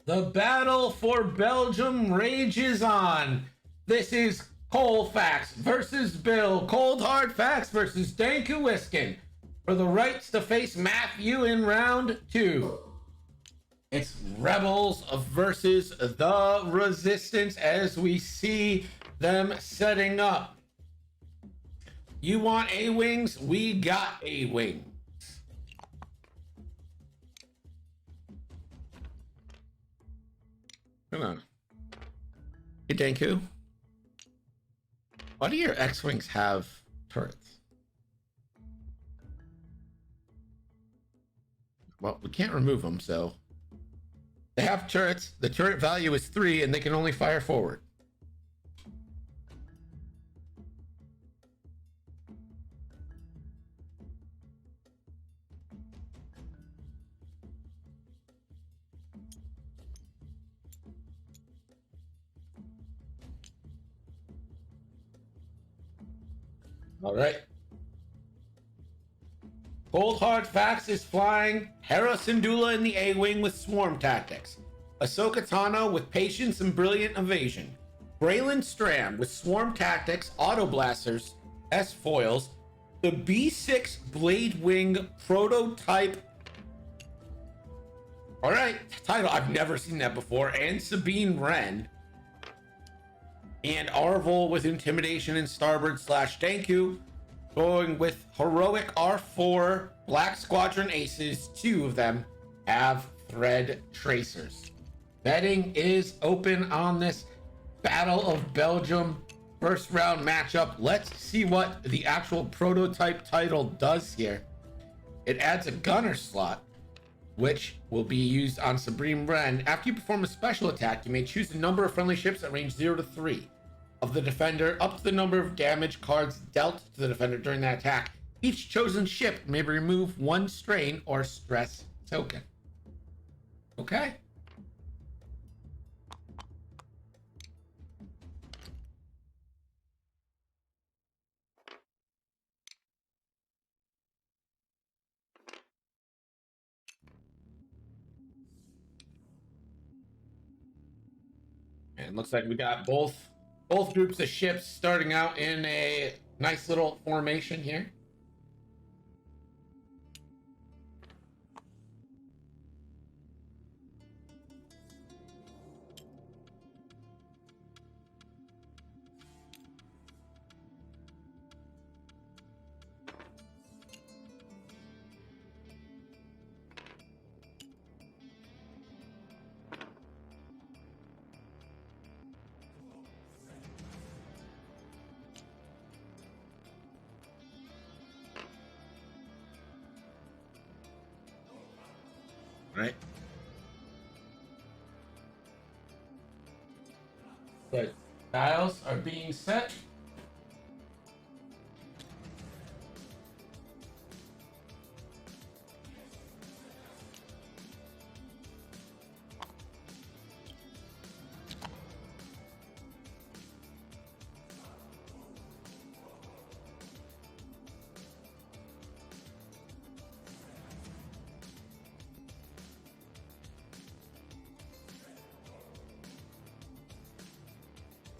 The battle for Belgium rages on. This is Coldhardfax versus Bill. Coldhardfax versus Dankoo for the rights to face Matthew in round 2. It's Rebels versus the Resistance as we see them setting up. You want A-Wings? We got A-Wings. Come on. Hey, Dankoo. Why do your X-Wings have turrets? Well, we can't remove them, so... They have turrets. The turret value is 3, and they can only fire forward. All right. Coldhardfax is flying. Hera Syndulla in the A-Wing with swarm tactics. Ahsoka Tano with patience and brilliant evasion. Braylon Stram with swarm tactics, auto blasters, S-foils. The B6 Blade Wing prototype. All right, title. I've never seen that before. And Sabine Wren. And Arvol with Intimidation and Starboard / Dankoo. Going with Heroic R4 Black Squadron Aces. 2 of them have Thread Tracers. Betting is open on this Battle of Belgium first round matchup. Let's see what the actual prototype title does here. It adds a gunner slot, which will be used on Sabine Wren. After you perform a special attack, you may choose a number of friendly ships at range 0 to 3 of the defender, up to the number of damage cards dealt to the defender during that attack. Each chosen ship may remove 1 strain or stress token. Okay. And it looks like we got both groups of ships starting out in a nice little formation here. Right. The dials are being set.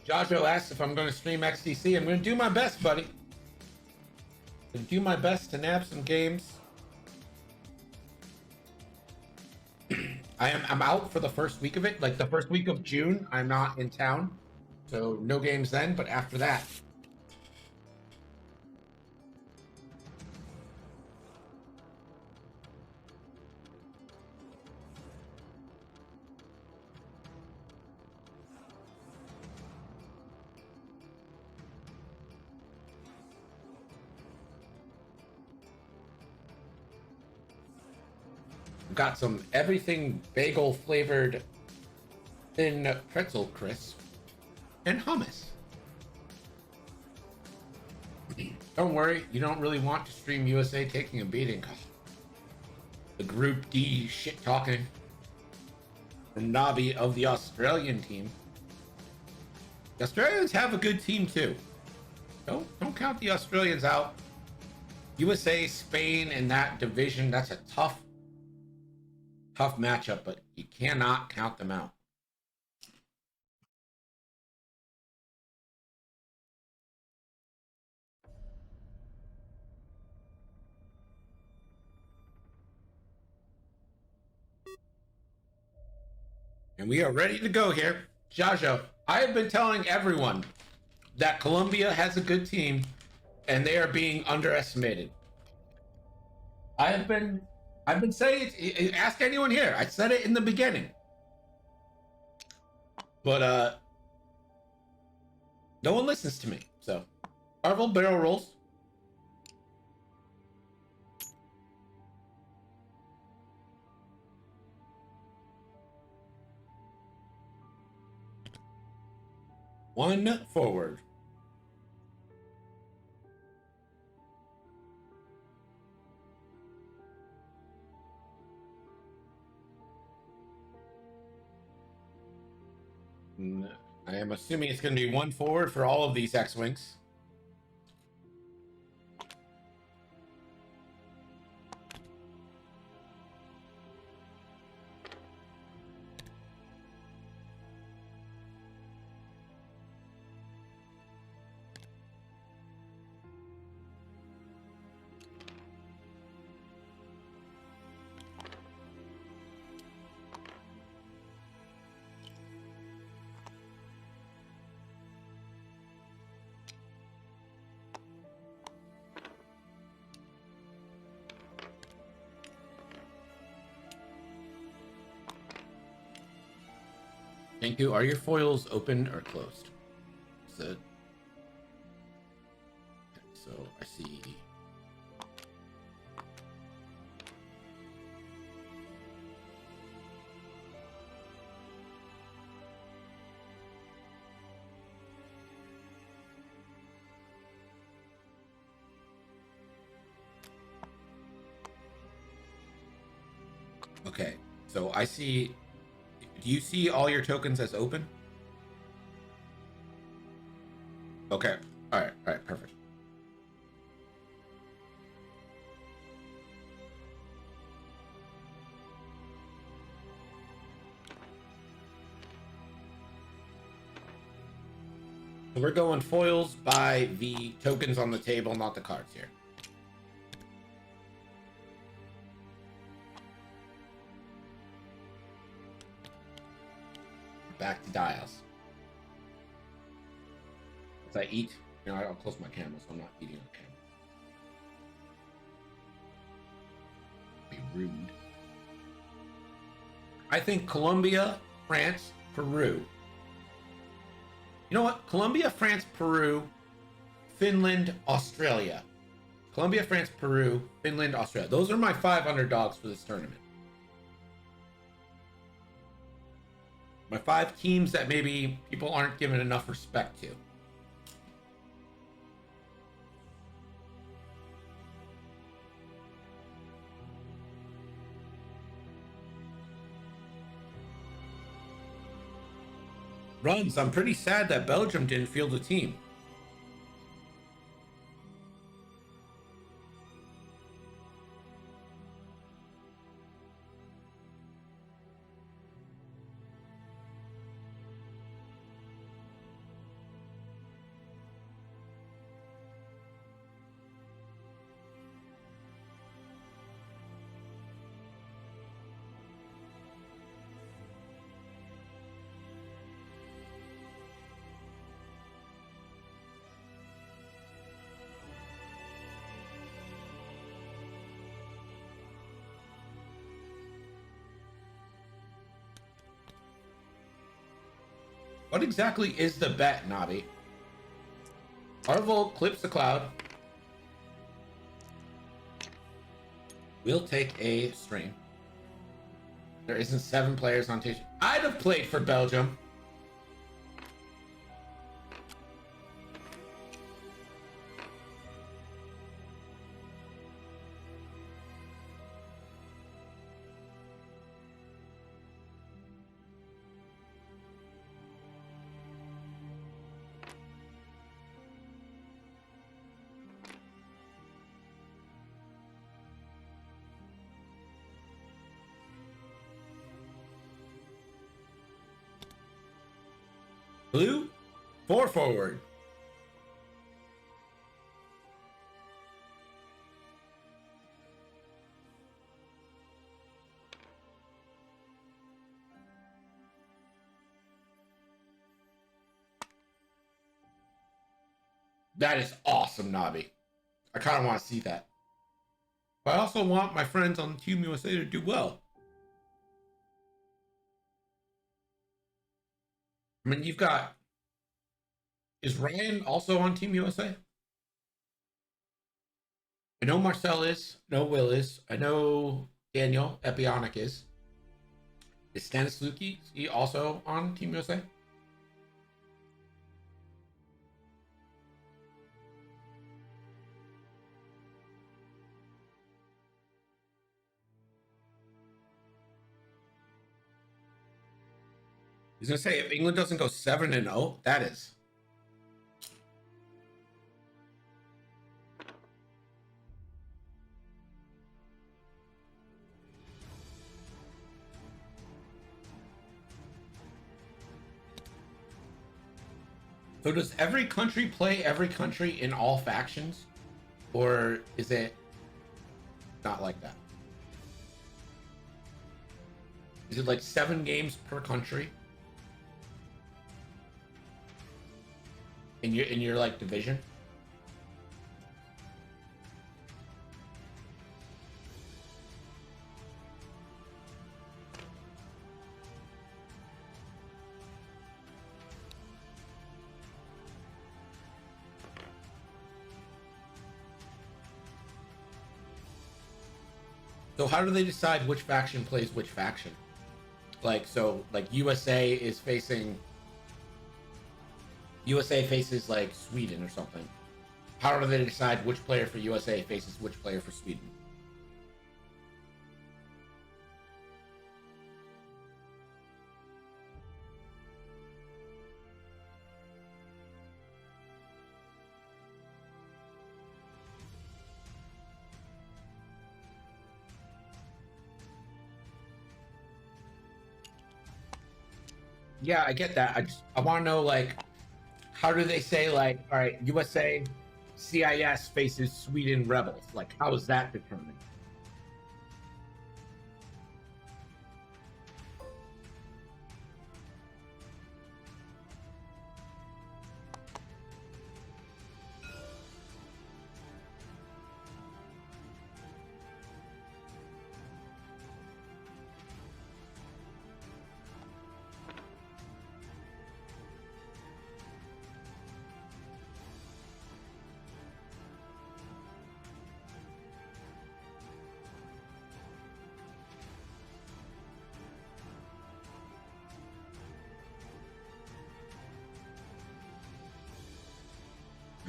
Jojo asks if I'm going to stream XTC. I'm going to do my best, buddy. I'm going to do my best to nab some games. I'm out for the first week of it. Like the first week of June, I'm not in town. So no games then, but after that. Got some everything bagel flavored thin pretzel crisp and hummus. Don't worry, you don't really want to stream USA taking a beating. The Group D shit talking from Nobby of the Australian team. The Australians have a good team too. Don't count the Australians out. USA, Spain, and that division, that's a tough tough matchup, but you cannot count them out. And we are ready to go here. Jajo, I have been telling everyone that Colombia has a good team and they are being underestimated. I've been saying it, ask anyone here. I said it in the beginning. But no one listens to me. So Marvel barrel rolls. One forward. I am assuming it's going to be one forward for all of these X-Wings. Thank you. Are your foils open or closed? Is it? Okay, so I see. Okay, so I see. Do you see all your tokens as open? Okay. All right. All right. Perfect. So we're going foils by the tokens on the table, not the cards here. Back to dials. As I eat, I'll close my camera so I'm not eating on camera. Be rude. I think Colombia, France, Peru. You know what? Colombia, France, Peru, Finland, Australia. Colombia, France, Peru, Finland, Australia. Those are my 5 underdogs for this tournament. My 5 teams that maybe people aren't giving enough respect to. Runs. I'm pretty sad that Belgium didn't field a team. What exactly is the bet, Nabi? Arvel clips the cloud. We'll take a stream. There isn't 7 players on station. I'd have played for Belgium. Blue, 4 forward. That is awesome, Nabi. I kind of want to see that. But I also want my friends on Team USA to do well. I mean, you've got. Is Ryan also on Team USA? I know Marcel is. I know Will is. I know Daniel Epionic is. Is Stanisluki he also on Team USA? He's gonna say if England doesn't go 7-0, that is. So does every country play every country in all factions? Or is it not like that? Is it like 7 games per country? In your like division? So how do they decide which faction plays which faction? Like so like USA faces like Sweden or something. How do they decide which player for USA faces which player for Sweden? Yeah, I get that. I want to know like how do they say like all right, USA CIS faces Sweden rebels? Like how is that determined?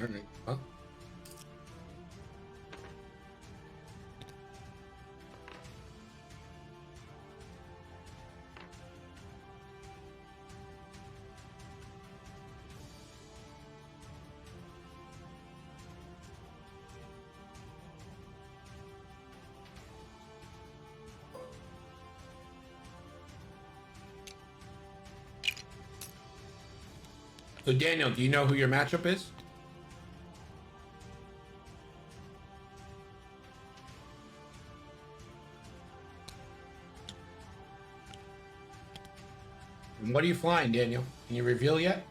All right. Well, so Daniel, do you know who your matchup is? And what are you flying, Daniel? Can you reveal yet?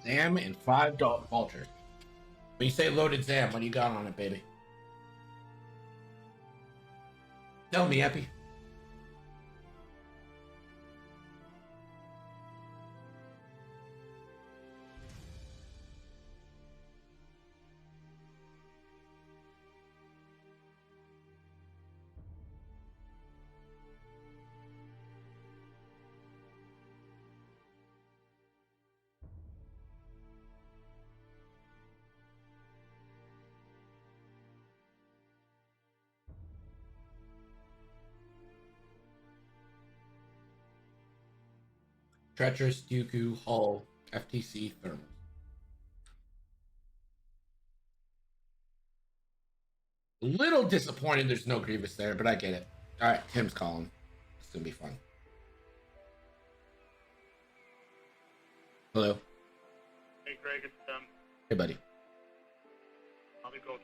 Zam and 5 vultures. When you say loaded Zam, what do you got on it, baby? Tell me, Epi. Treacherous, Dankoo, Hull, FTC, Thermals. A little disappointed there's no Grievous there, but I get it. All right, Tim's calling. It's gonna be fun. Hello. Hey Greg, it's Hey buddy. how'd it go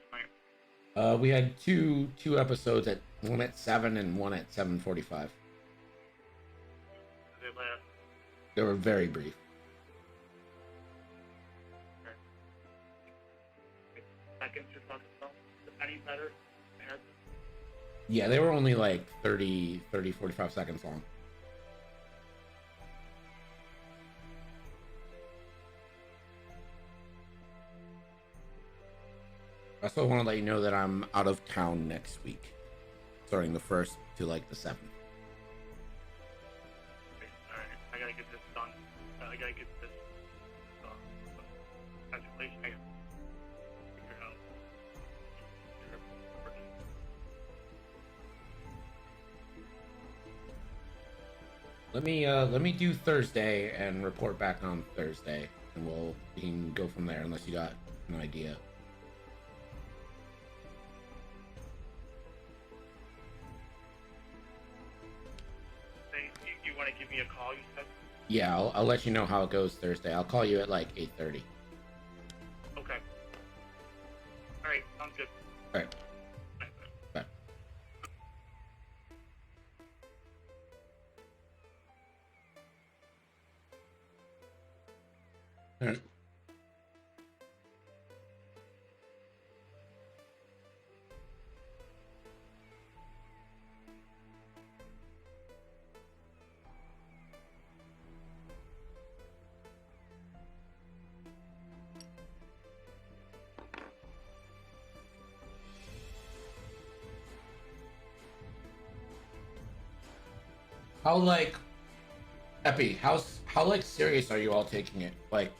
tonight? We had two episodes, at one at 7 and one at 7:45. Did they last? They were very brief. Seconds you're talking about? Any better? Yeah, they were only like 30, 45 seconds long. I also want to let you know that I'm out of town next week, starting the 1st to like the 7th. Okay, alright, I gotta get this done. I gotta get this calculation. I gotta figure out. Let me do Thursday and report back on Thursday, and we can go from there. Unless you got an idea. Hey, you want to give me a call? You said. Yeah, I'll let you know how it goes Thursday. I'll call you at like 8:30. Okay. All right, sounds good. All right. Bye. Bye. All right. How like Epi, how like serious are you all taking it? Like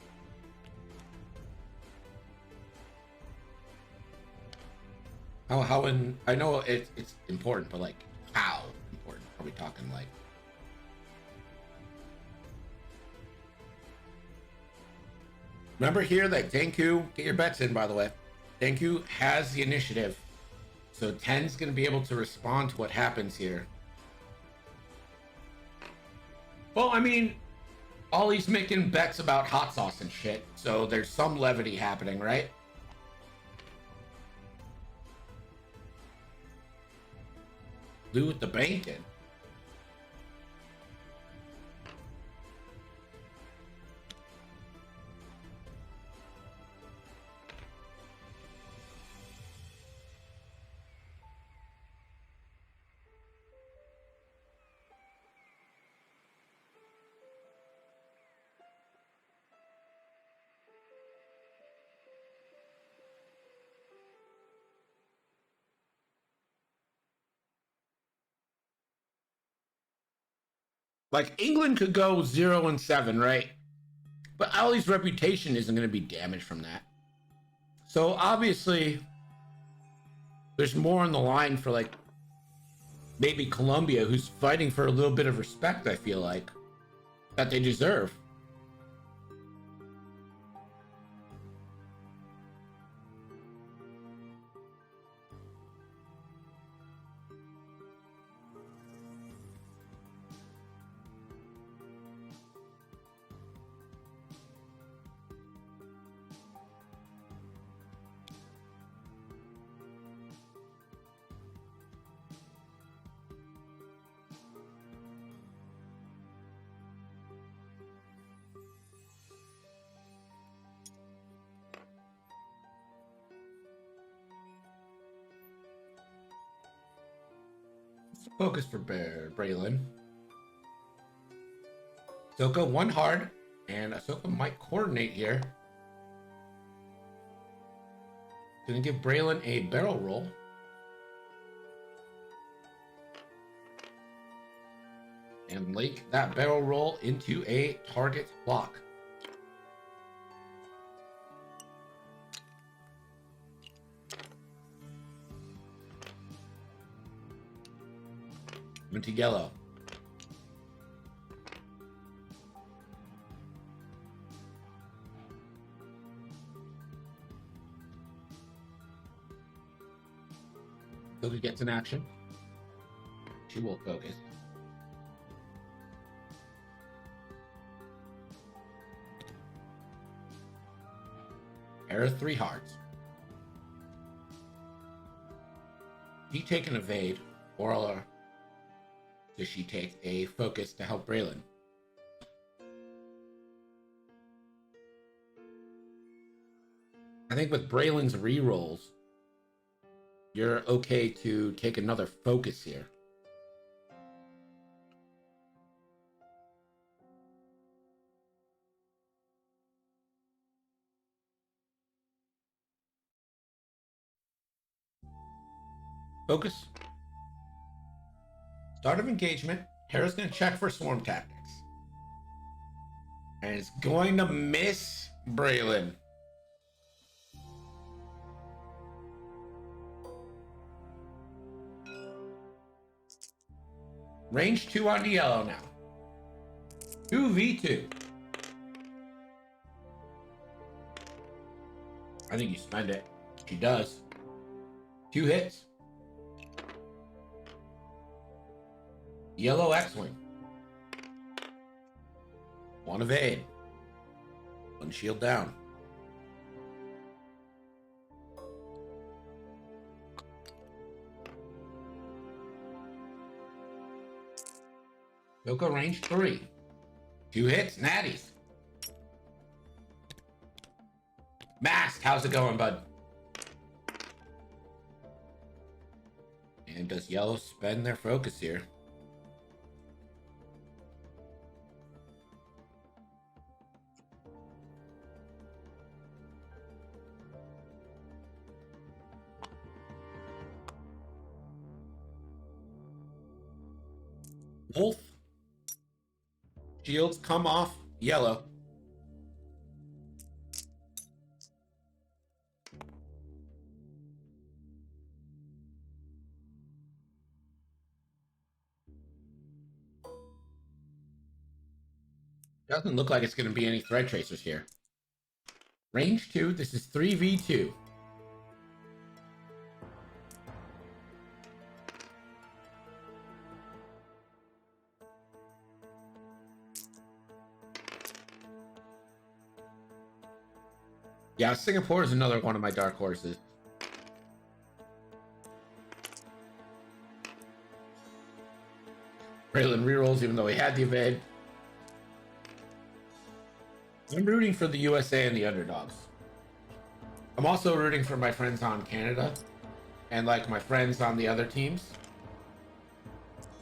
how in I know it's important, but like how important are we talking like? Remember here that Dankoo, get your bets in by the way. Dankoo has the initiative. So 10's gonna be able to respond to what happens here. Well, I mean, Ollie's making bets about hot sauce and shit, so there's some levity happening, right? Lou with the bacon. Like England could go 0-7, right? But Ollie's reputation isn't going to be damaged from that. So obviously, there's more on the line for like maybe Colombia, who's fighting for a little bit of respect. I feel like that they deserve. Focus for Braylon. Ahsoka one hard, and Ahsoka might coordinate here. Gonna give Braylon a barrel roll. And link that barrel roll into a target lock. Into yellow. Hilda gets in action. She will focus. Hera 3 hearts. She take an evade, or does she take a focus to help Braylon? I think with Braylon's rerolls, you're okay to take another focus here. Focus. Start of engagement. Hera's going to check for swarm tactics. And it's going to miss Braylon. Range 2 on the yellow now. 2v2. I think you spend it. She does. 2 hits. Yellow X-Wing. 1 evade. 1 shield down. Yoko range 3. 2 hits, natties. Mask, how's it going, bud? And does yellow spend their focus here? Wolf. Shields come off yellow. Doesn't look like it's going to be any thread tracers here. Range 2, this is 3v2. Yeah, Singapore is another one of my dark horses. Braylon rerolls even though he had the evade. I'm rooting for the USA and the underdogs. I'm also rooting for my friends on Canada and like my friends on the other teams.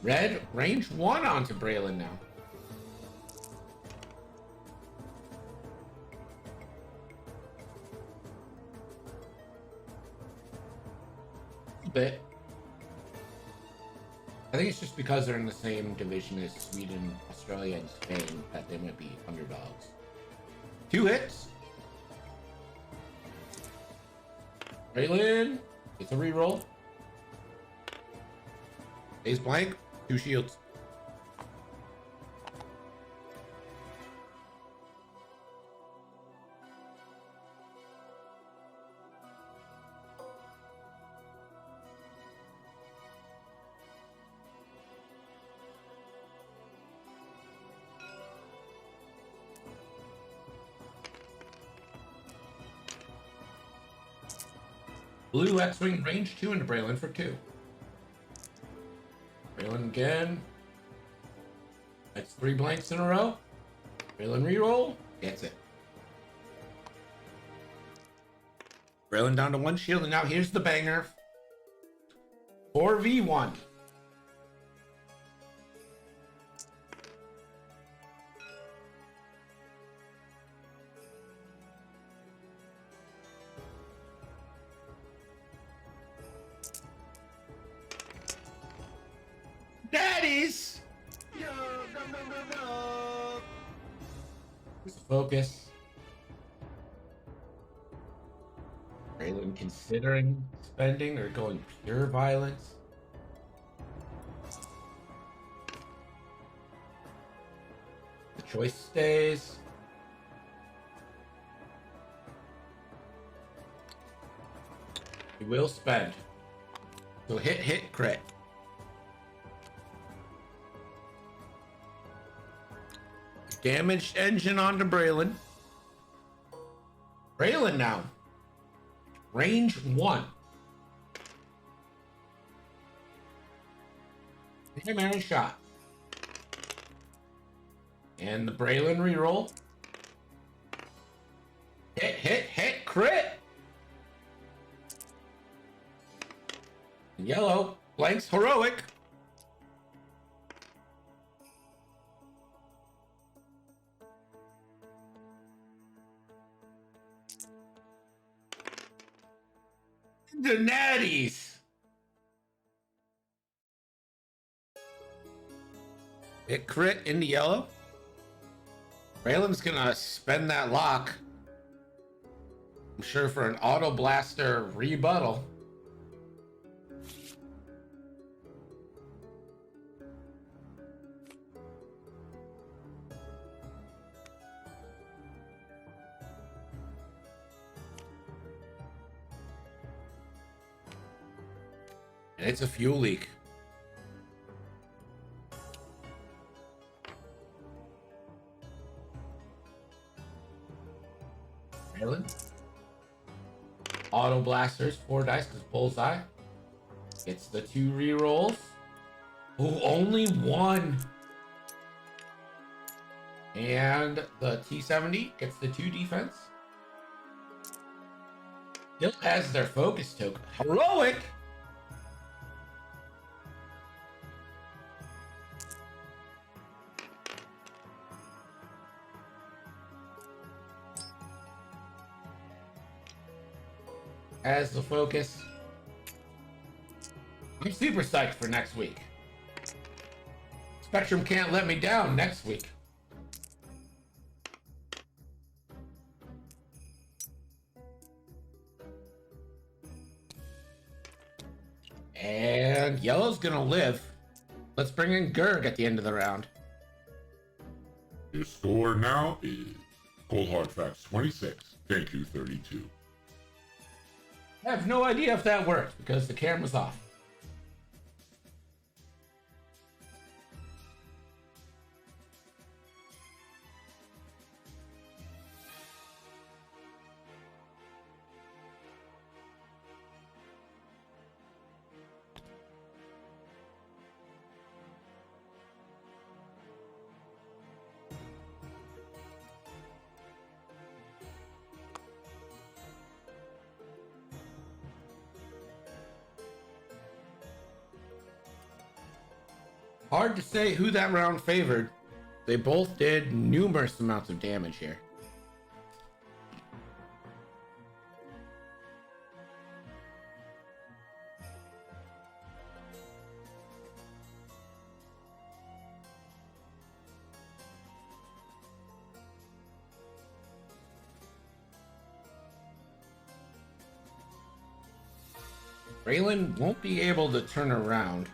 Red, range 1 onto Braylon now. Bit. I think it's just because they're in the same division as Sweden, Australia, and Spain that they might be underdogs. 2 hits. Braylon, it's a reroll. Stays blank. 2 shields. Blue X-Wing range 2 into Braylon for 2. Braylon again. That's 3 blanks in a row. Braylon reroll. Gets it. Braylon down to 1 shield, and now here's the banger. 4v1. Daddies! Focus. Braylon considering spending or going pure violence. The choice stays. He will spend. So hit, crit. Damaged engine onto Braylon. Braylon now. Range 1. Primary shot. And the Braylon reroll. Hit, crit. Yellow blanks heroic. The natties. It crit into yellow. Braylon's gonna spend that lock, I'm sure, for an auto blaster rebuttal. And it's a fuel leak. Braylon. Auto blasters, 4 dice because bullseye. Gets the 2 rerolls. Oh, only 1. And the T-70 gets the 2 defense. Still has their focus token. Heroic! As the focus. I'm super psyched for next week. Spectrum can't let me down next week. And yellow's gonna live. Let's bring in Gerg at the end of the round. Your score now is Coldhardfax 26, Dankoo 32. I have no idea if that worked because the camera's off. Hard to say who that round favored. They both did numerous amounts of damage here. Braylon won't be able to turn around.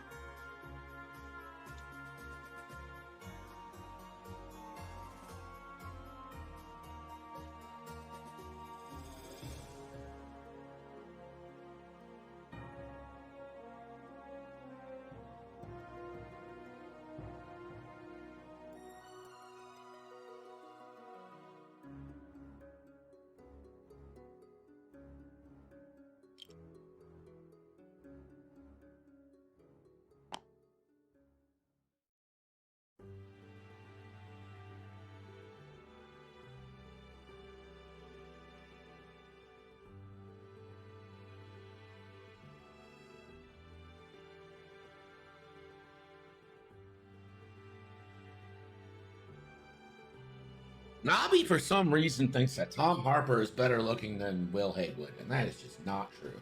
Nobby, for some reason, thinks that Tom Harper is better looking than Will Haywood, and that is just not true.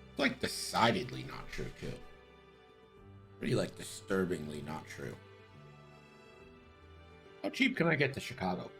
It's like decidedly not true, too. Pretty, like, disturbingly not true. How cheap can I get to Chicago?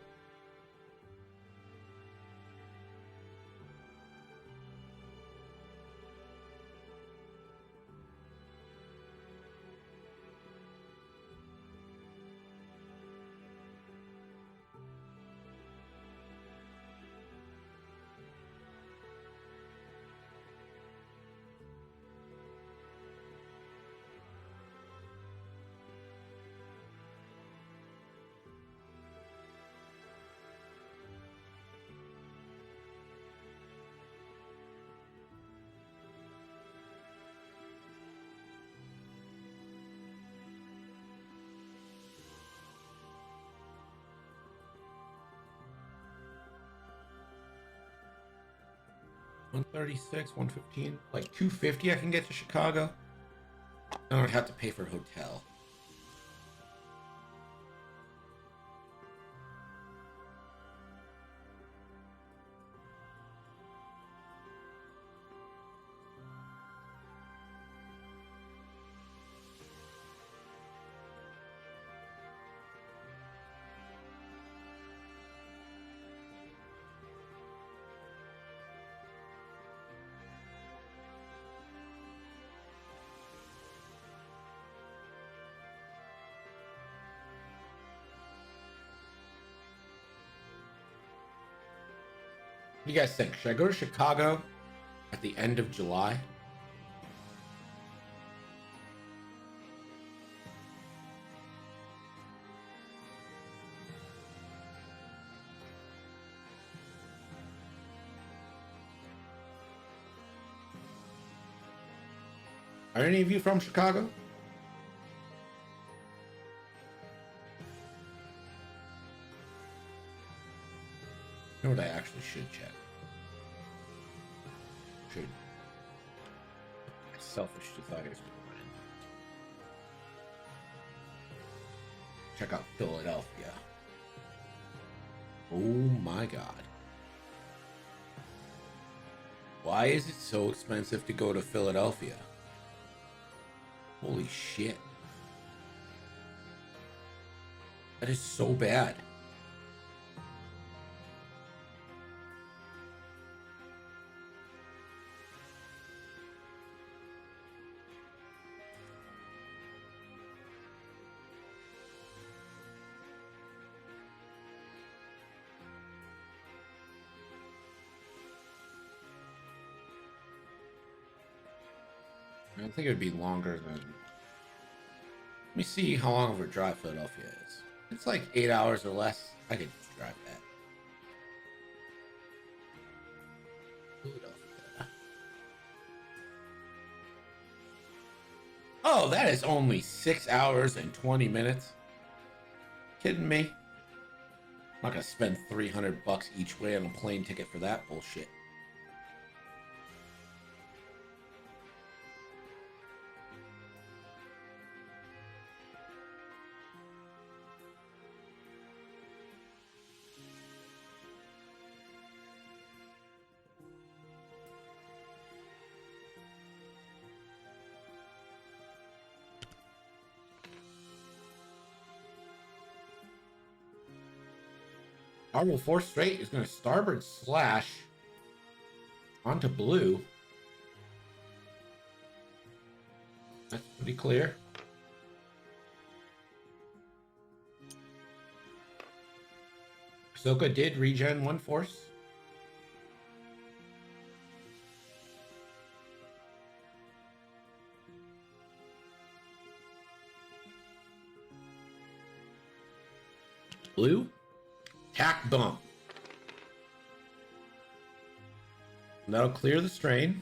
136, 115, like 250 I can get to Chicago. I don't have to pay for hotel. What do you guys think? Should I go to Chicago at the end of July? Are any of you from Chicago? You know what I actually should check? Should. I selfishly thought he was going to win. Check out Philadelphia. Oh my god. Why is it so expensive to go to Philadelphia? Holy shit. That is so bad. I don't think it would be longer than... Let me see how long of a drive Philadelphia is. It's like 8 hours or less. I could drive that. Philadelphia. Oh, that is only 6 hours and 20 minutes. Kidding me? I'm not gonna spend $300 each way on a plane ticket for that bullshit. Marvel 4 straight is going to starboard slash onto blue. That's pretty clear. Ahsoka did regen one force. Blue. Tack bump. And that'll clear the strain.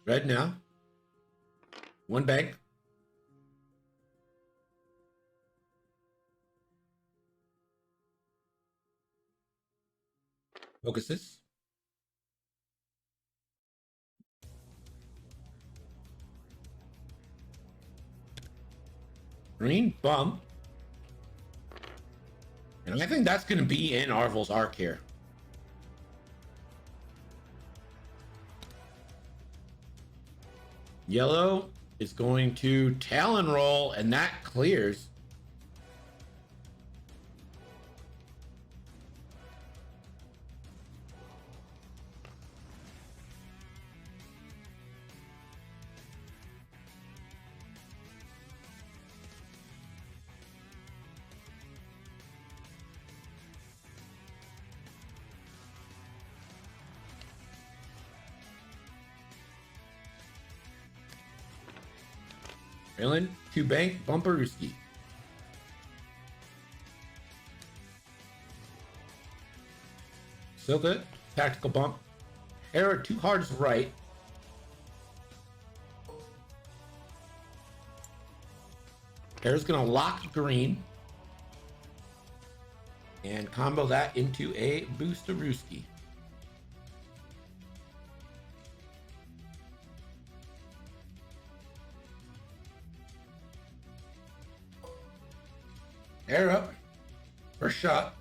Red now. One bank. Focuses. Green bump. And I think that's going to be in Arvel's arc here. Yellow is going to Talon roll, and that clears. Raylan, 2 bank, Bumperooski. So good. Tactical bump. Hera 2 hearts right. Hera's gonna lock green. And combo that into a Boosterooski. Air up. First shot.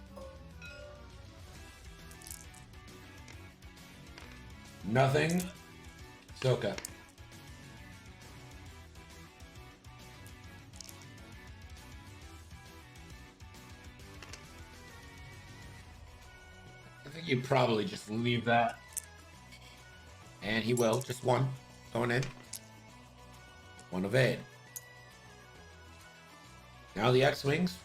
Nothing. Soka. I think you'd probably just leave that. And he will. Just one. Going in. One evade. Now the X-Wings.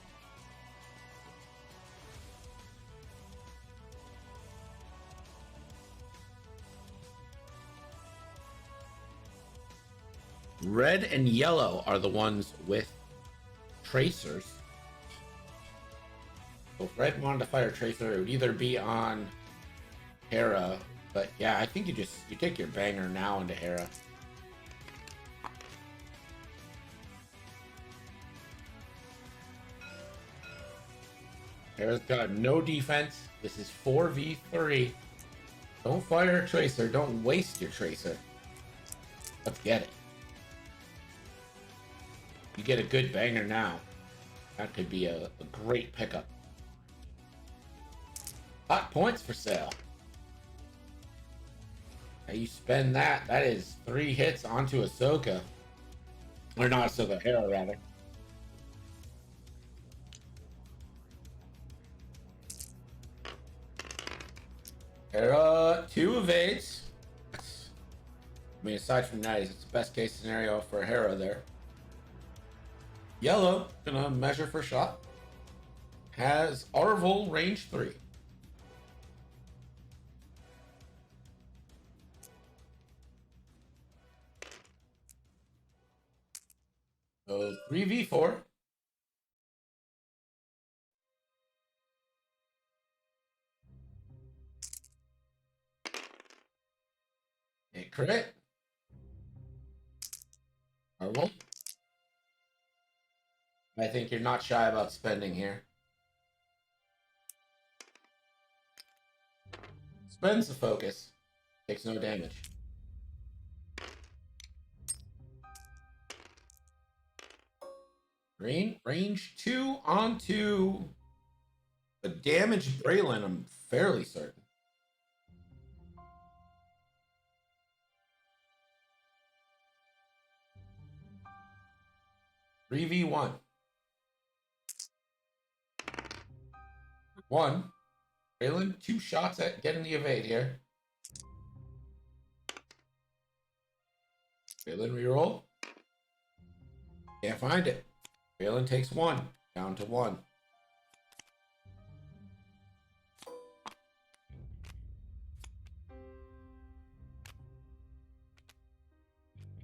Red and yellow are the ones with tracers. So if red wanted to fire a tracer, it would either be on Hera, but yeah, I think you take your banger now into Hera. Hera's got no defense. This is 4v3. Don't fire a tracer. Don't waste your tracer. Let's get it. You get a good banger now. That could be a great pickup. Hot points for sale. Now you spend that. That is 3 hits onto Ahsoka. Or not Ahsoka, Hera rather. Hera 2 evades. I mean, aside from that, it's the best case scenario for Hera there. Yellow, gonna measure for shot. Has Arvel range 3. So 3v4. A crit. Arvel. I think you're not shy about spending here. Spends the focus. Takes no damage. Green, range 2 onto the damaged Braylon, I'm fairly certain. Three v one. 1. Braylon, 2 shots at getting the evade here. Braylon reroll. Can't find it. Braylon takes 1. Down to 1.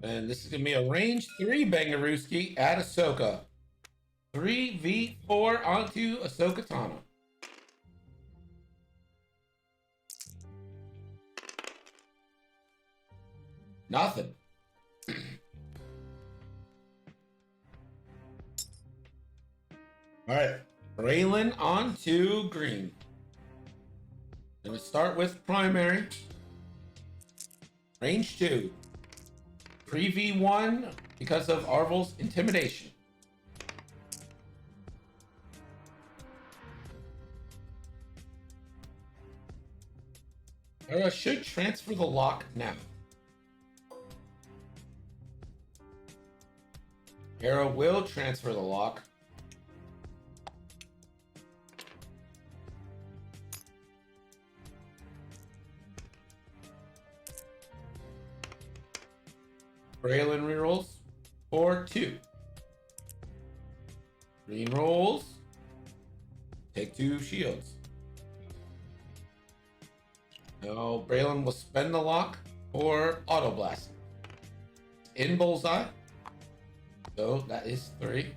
And this is going to be a range 3 Bangarooski at Ahsoka. 3v4 onto Ahsoka Tano. Nothing. All right. Braylon on to green. Gonna start with primary. Range 2. 3v1 because of Arvel's intimidation. Hera should transfer the lock now. Hera will transfer the lock. Braylon rerolls for 2. Green rolls. Take 2 shields. Now Braylon will spend the lock for Auto Blast. In bullseye. So that is 3.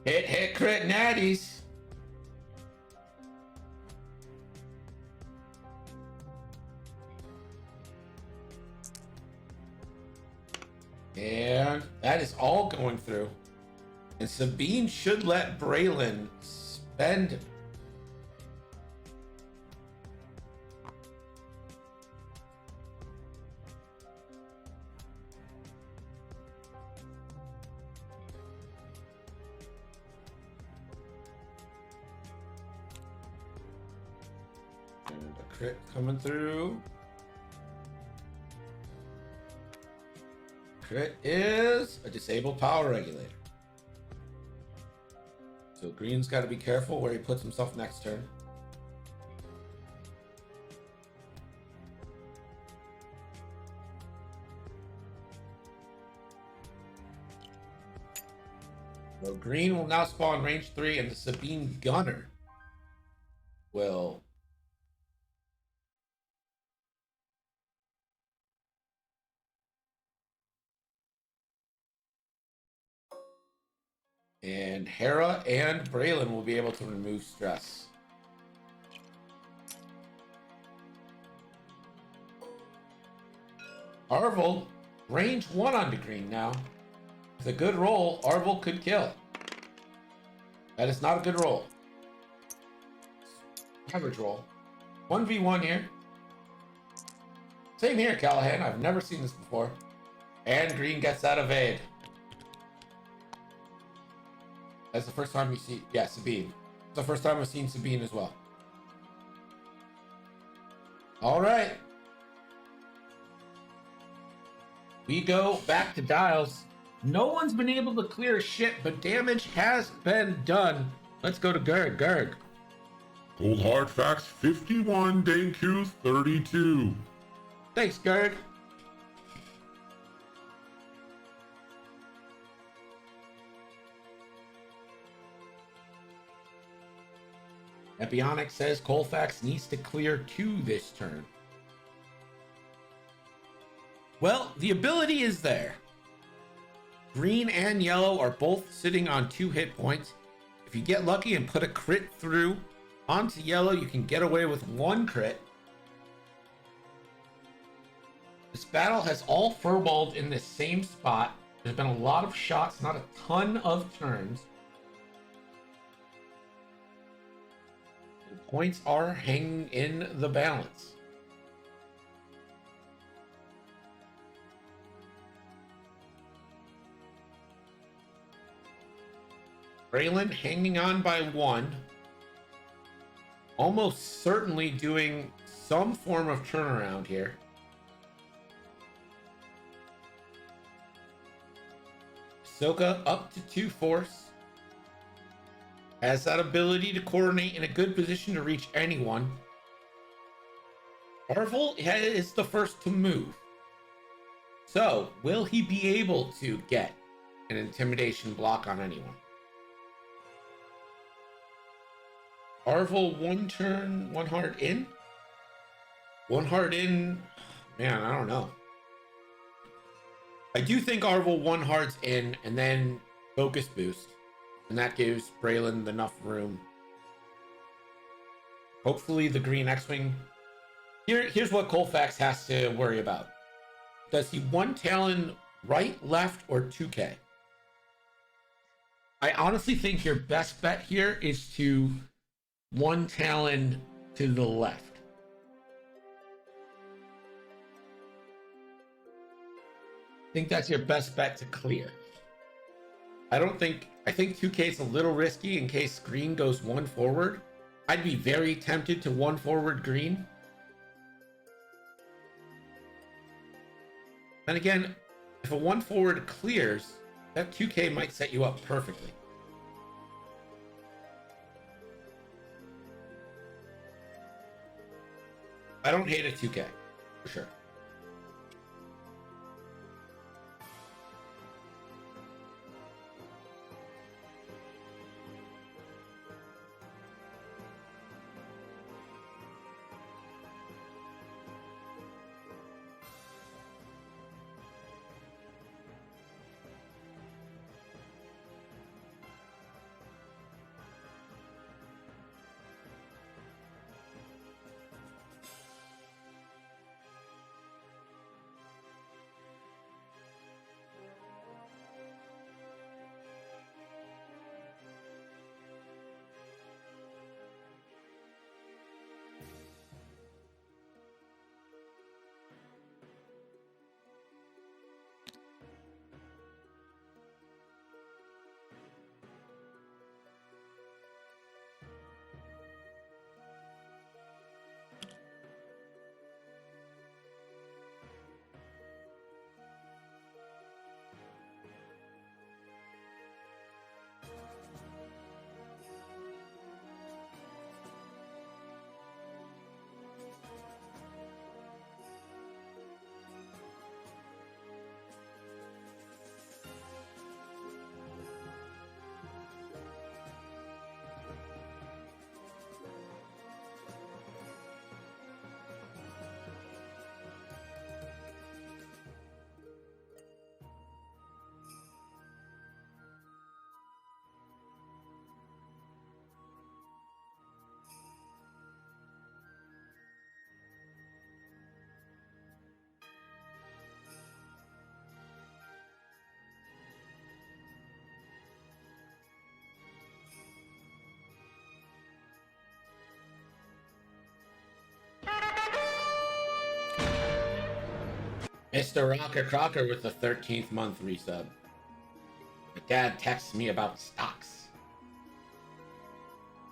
Hit, crit, natties. And that is all going through. And Sabine should let Braylon spend. And a crit coming through. Crit is a disabled power regulator. So Green's got to be careful where he puts himself next turn. So Green will now spawn range 3, and the Sabine Gunner will and Hera and Braylon will be able to remove stress. Arvel, range 1 onto Green now. With a good roll, Arvel could kill. That is not a good roll. Average roll. 1v1 here. Same here, Callahan. I've never seen this before. And Green gets that evade. That's the first time you see... Yeah, Sabine. It's the first time I've seen Sabine as well. All right. We go back to Dials. No one's been able to clear shit, but damage has been done. Let's go to Gerg. Gerg. Coldhardfax 51, Dankoo 32. Thanks, Gerg. Epionic says Colfax needs to clear 2 this turn. Well, the ability is there. Green and yellow are both sitting on 2 hit points. If you get lucky and put a crit through onto yellow, you can get away with 1 crit. This battle has all furballed in the same spot. There's been a lot of shots, not a ton of turns. The points are hanging in the balance. Braylon hanging on by 1. Almost certainly doing some form of turnaround here. Soka up to 2 force. Has that ability to coordinate in a good position to reach anyone. Arvel is the first to move. So, will he be able to get an intimidation block on anyone? Arvel 1 turn, 1 heart in? 1 heart in? Man, I don't know. I do think Arvel 1 hearts in and then focus boost. And that gives Braylon enough room. Hopefully the green X-Wing. Here's what Colfax has to worry about. Does he 1 Talon right, left, or 2K? I honestly think your best bet here is to 1 Talon to the left. I think that's your best bet to clear. I think 2K is a little risky in case green goes 1 forward. I'd be very tempted to 1 forward green. And again, if a 1 forward clears, that 2K might set you up perfectly. I don't hate a 2K, for sure. Mr. Rocker Crocker with the 13th month resub. My dad texts me about stocks.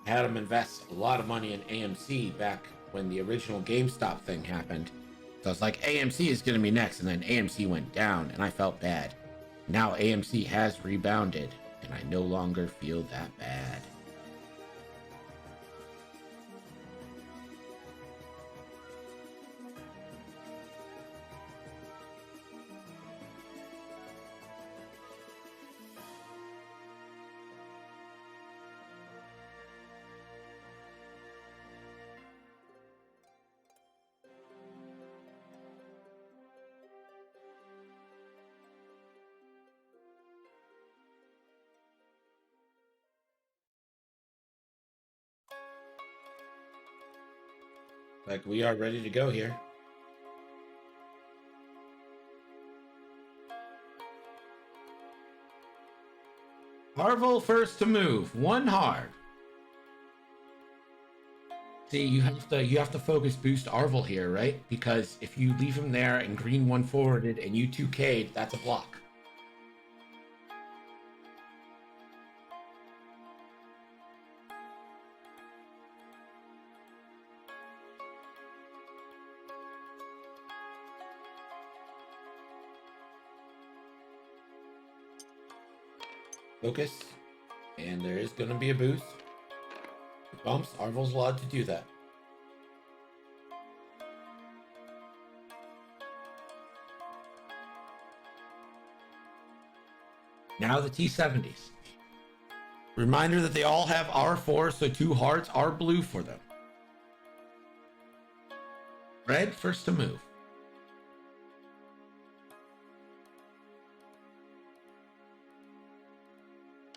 I had him invest a lot of money in AMC back when the original GameStop thing happened. So I was like, AMC is going to be next, and then AMC went down, and I felt bad. Now AMC has rebounded, and I no longer feel that bad. Like, we are ready to go here. Marvel first to move, one hard. See, you have to focus boost Arvel here, right? Because if you leave him there and green one forwarded and you 2K'd, that's a block. Focus, and there is going to be a boost. It bumps, Arvel's allowed to do that. Now the T70s. Reminder that they all have R4, so 2 hearts are blue for them. Red first to move.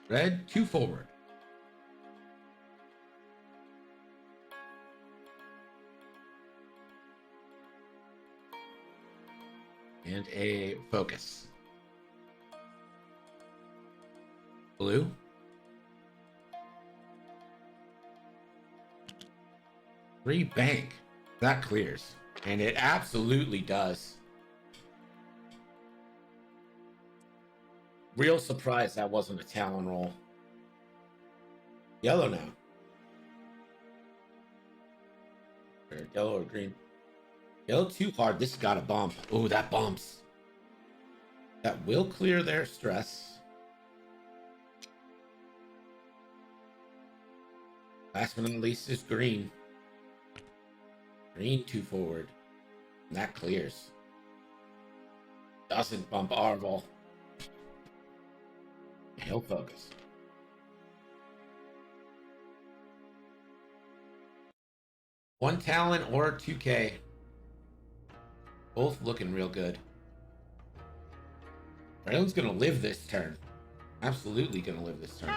Red 2 forward. And a focus. Blue. Free bank. That clears. And it absolutely does. Real surprised that wasn't a Talon roll. Yellow now. Or yellow or green. Yellow too hard. This has got a bump. Oh, that bumps. That will clear their stress. Last but not least is green. Green 2 forward. And that clears. Doesn't bump Arvel. He'll focus. One Talon or 2K. Both looking real good. Braylon's gonna live this turn. Absolutely gonna live this turn.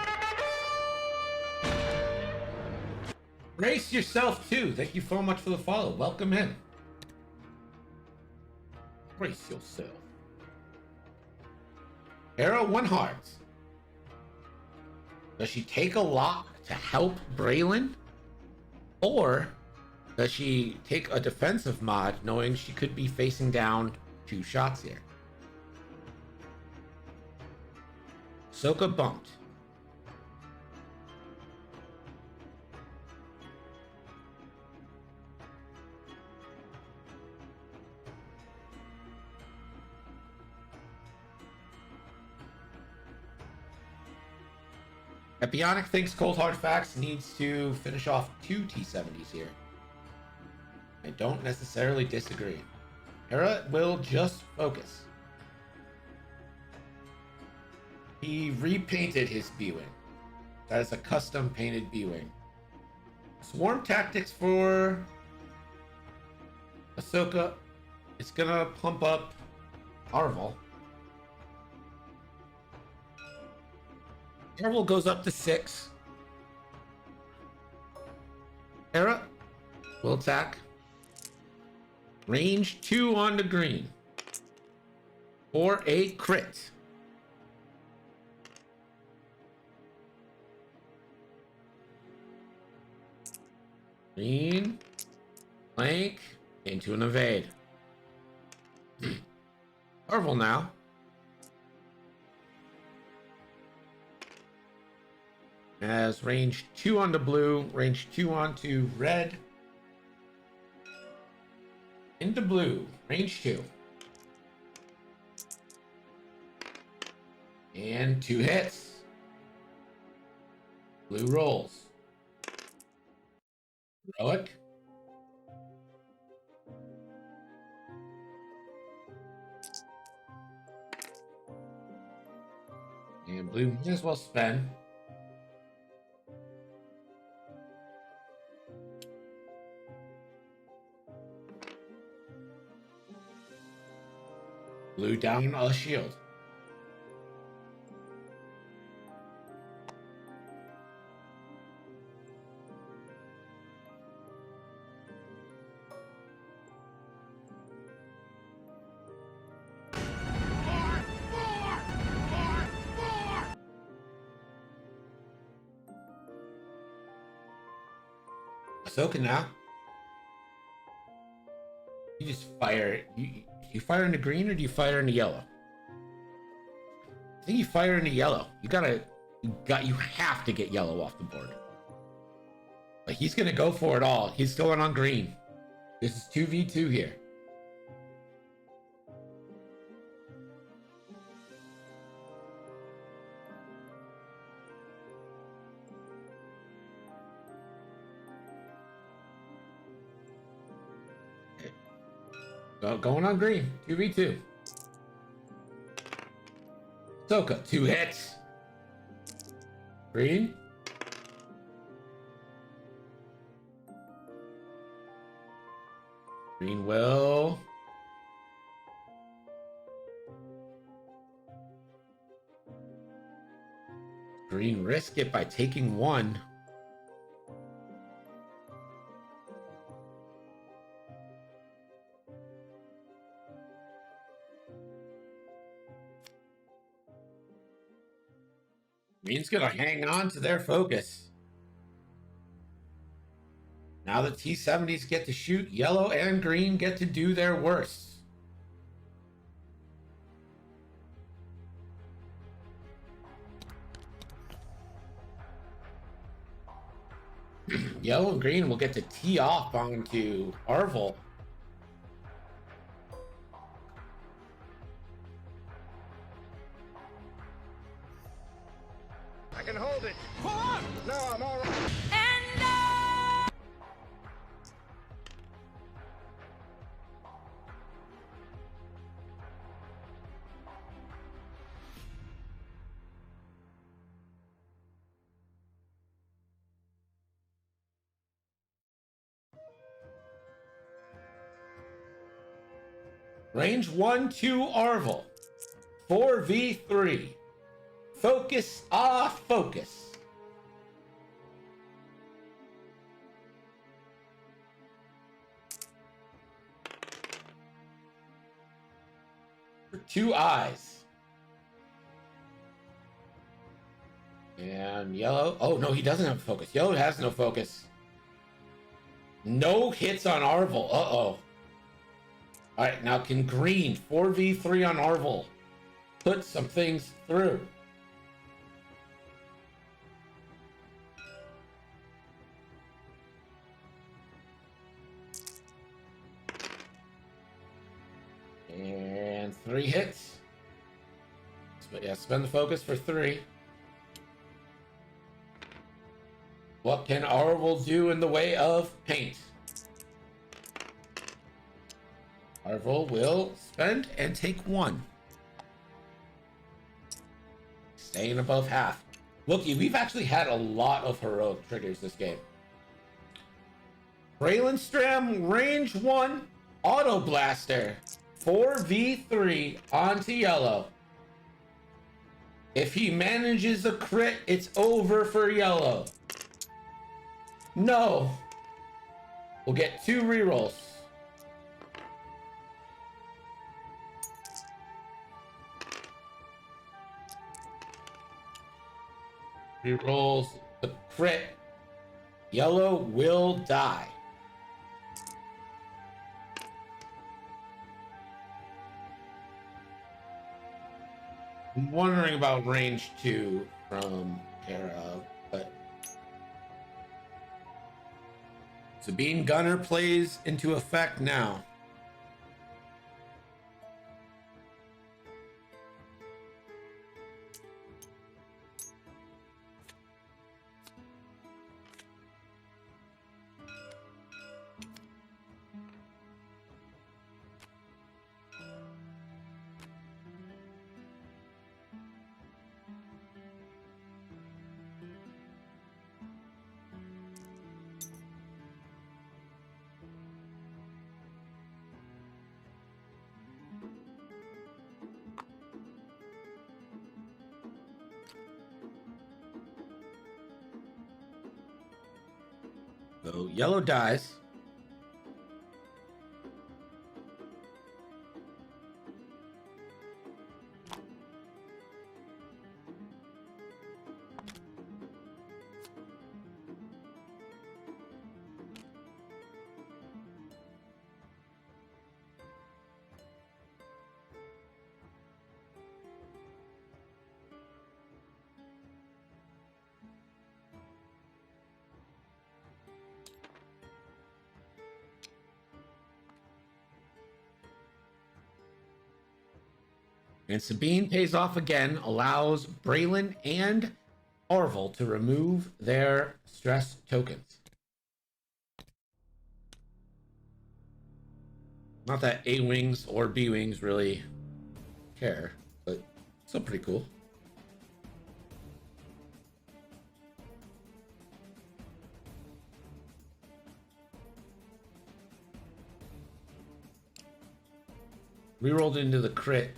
Brace yourself too. Thank you so much for the follow. Welcome in. Brace yourself. Arrow 1 hearts. Does she take a lock to help Braylon? Or does she take a defensive mod knowing she could be facing down 2 shots here? Soka bumped. Epionic thinks Coldhardfax needs to finish off 2 T70s here. I don't necessarily disagree. Hera will just focus. He repainted his B-Wing. That is a custom painted B-Wing. Swarm tactics for Ahsoka. It's gonna pump up Arvel. Arvel goes up to 6. Hera will attack. Range 2 on the green. For a crit. Green. Flank. Into an evade. Marvel now. Has range 2 onto blue, range 2 onto red. Into blue, range 2. And 2 hits. Blue rolls. Heroic. And blue may as well spend. Blue down a shield. Ahsoka now. You just fire. You fire into green or do you fire into yellow? I think you fire into yellow. You have to get yellow off the board. But he's gonna go for it all. He's going on green. This is 2v2 here. Going on green, 2v2. Ahsoka, 2 hits. Green. Green will. Green risk it by taking 1. Green's gonna hang on to their focus. Now the T-70s get to shoot, yellow and green get to do their worst. Yellow and green will get to tee off onto Arvel. I can hold it. Pull up! No, I'm all right. Range 1 to Arvel. 4v3. Focus off focus. For 2 eyes. And yellow. Oh no, he doesn't have focus. Yellow has no focus. No hits on Arvel. Uh-oh. Alright, now can green 4v3 on Arvel put some things through? And 3 hits. But yeah, spend the focus for 3. What can Arvel do in the way of paint? Arvel will spend and take 1. Staying above half. Looky, we've actually had a lot of heroic triggers this game. Braylon range 1, auto blaster. 4v3 onto yellow. If he manages a crit, it's over for yellow. No. We'll get 2 rerolls. Rerolls the crit. Yellow will die. I'm wondering about range 2 from Kara, but Sabine Gunner plays into effect now. So yellow dies. And Sabine pays off again, allows Braylon and Orville to remove their stress tokens. Not that A wings or B wings really care, but still pretty cool. Rerolled into the crit.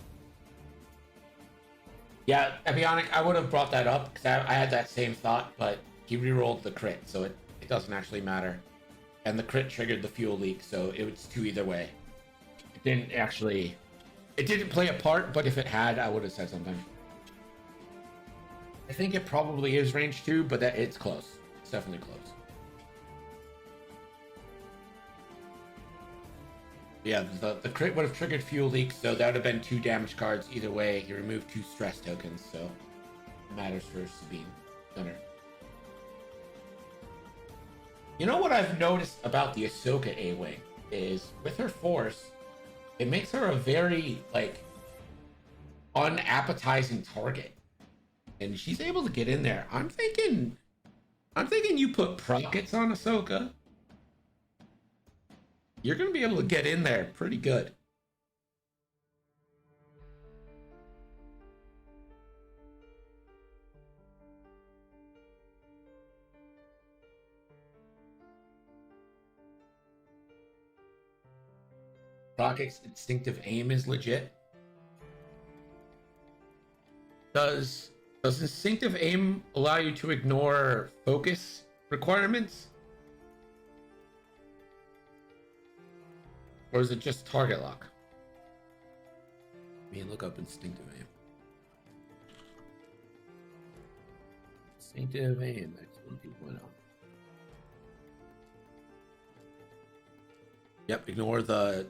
Yeah, Ebionic, I would have brought that up because I had that same thought, but he rerolled the crit, so it doesn't actually matter. And the crit triggered the fuel leak, so it was 2 either way. It didn't play a part, but if it had, I would have said something. I think it probably is range 2, but it's close. It's definitely close. Yeah, the crit would have triggered fuel leak, so that would have been 2 damage cards either way. He removed 2 stress tokens, so it matters for Sabine Gunner. You know what I've noticed about the Ahsoka A-Wing is with her force, it makes her a very unappetizing target. And she's able to get in there. I'm thinking you put Prockets on Ahsoka. You're going to be able to get in there pretty good. Procket's instinctive aim is legit. Does instinctive aim allow you to ignore focus requirements? Or is it just target lock? Let me look up instinctive aim. Instinctive aim, that's 1.2.0. Yep, ignore the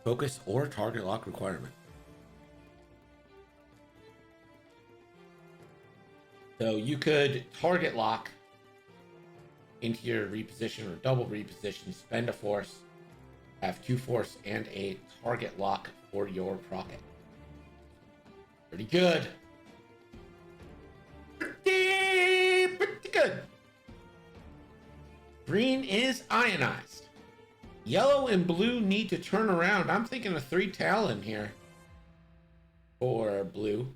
focus or target lock requirement. So you could target lock into your reposition or double reposition, spend a force, have 2 force and a target lock for your Procket. Pretty good. Pretty good. Green is ionized. Yellow and blue need to turn around. I'm thinking a 3 Talon here for blue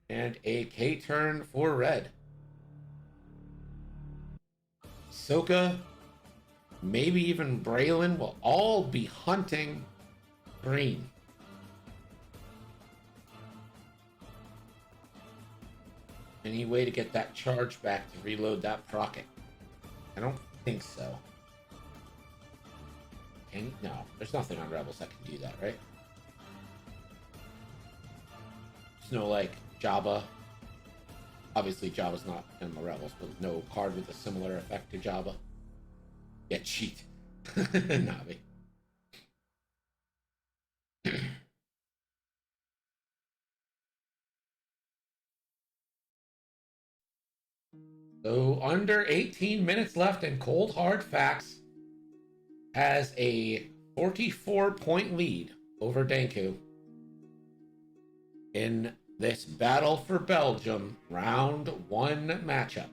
and a K turn for red. Ahsoka, maybe even Braylon will all be hunting green. Any way to get that charge back to reload that Procket? I don't think so. No, there's nothing on Rebels that can do that, right? There's no, Jabba. Obviously, Jabba's not in the Rebels, but no card with a similar effect to Jabba. Yeah, cheat. Navi. So under 18 minutes left, and Coldhardfax has a 44-point lead over Dankoo in this Battle for Belgium round 1 matchup.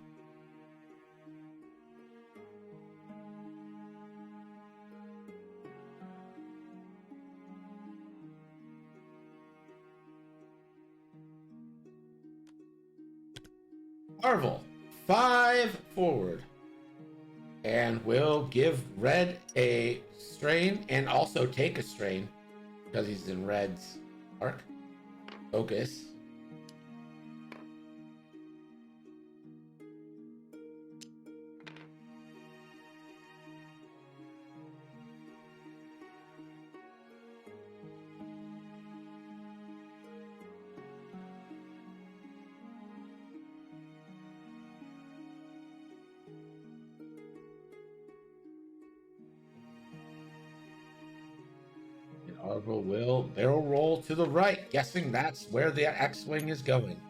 Marvel, 5 forward. And will give Red a strain and also take a strain because he's in Red's arc. Focus. And Arvo will barrel roll to the right, guessing that's where the X-Wing is going.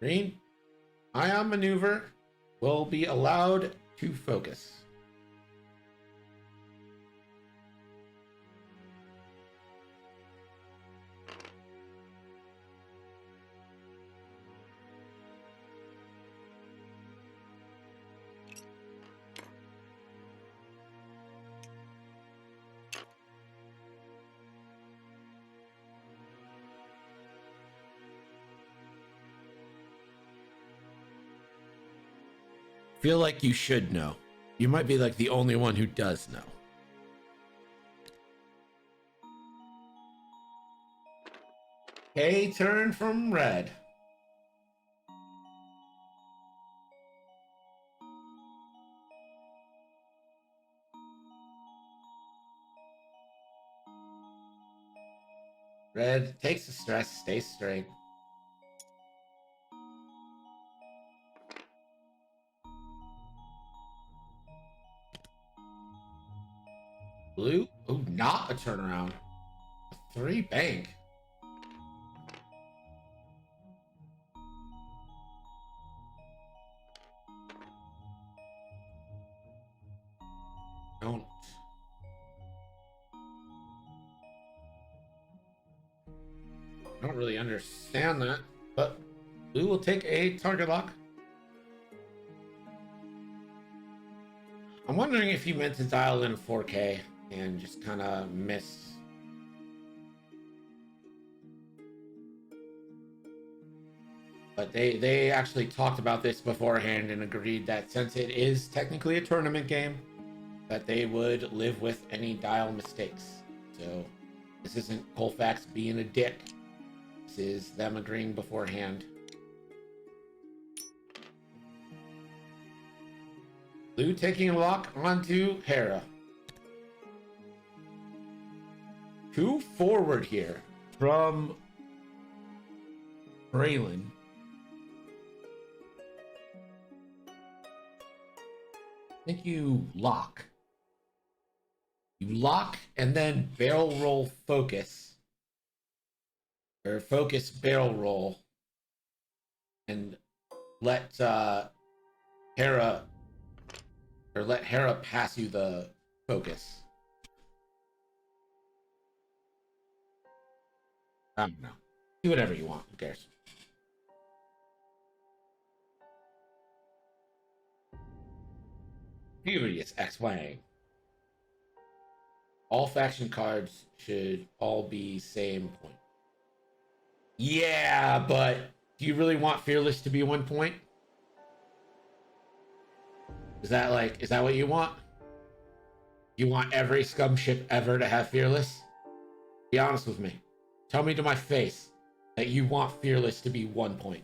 Green, ion maneuver will be allowed to focus. Feel like you should know. You might be like the only one who does know. A turn from Red. Red takes the stress, stays straight. Blue, oh, not a turnaround. A 3 bank. Don't. I don't really understand that, but Blue will take a target lock. I'm wondering if you meant to dial in 4K and just kind of miss. But they actually talked about this beforehand and agreed that since it is technically a tournament game, that they would live with any dial mistakes. So this isn't Colfax being a dick. This is them agreeing beforehand. Blue taking a lock onto Hera. 2 forward here from Braylon. I think you lock. You lock and then barrel roll focus. Or focus barrel roll. And let Hera pass you the focus. I don't know. Do whatever you want. Who cares? Furious X-Wing. All faction cards should all be same point. Yeah, but do you really want Fearless to be 1 point? Is that what you want? You want every scum ship ever to have Fearless? Be honest with me. Tell me to my face that you want Fearless to be 1 point.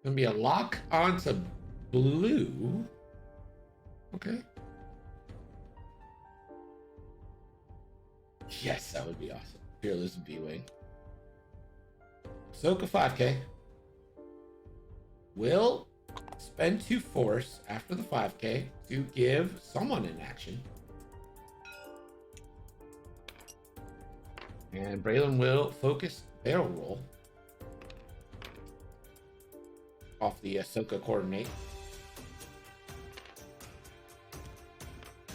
Gonna be a lock onto Blue. Okay. Yes, that would be awesome. Fearless B-Wing. Ahsoka 5K. will spend 2 force after the 5k to give someone an action. And Braylon will focus barrel roll off the Ahsoka coordinate.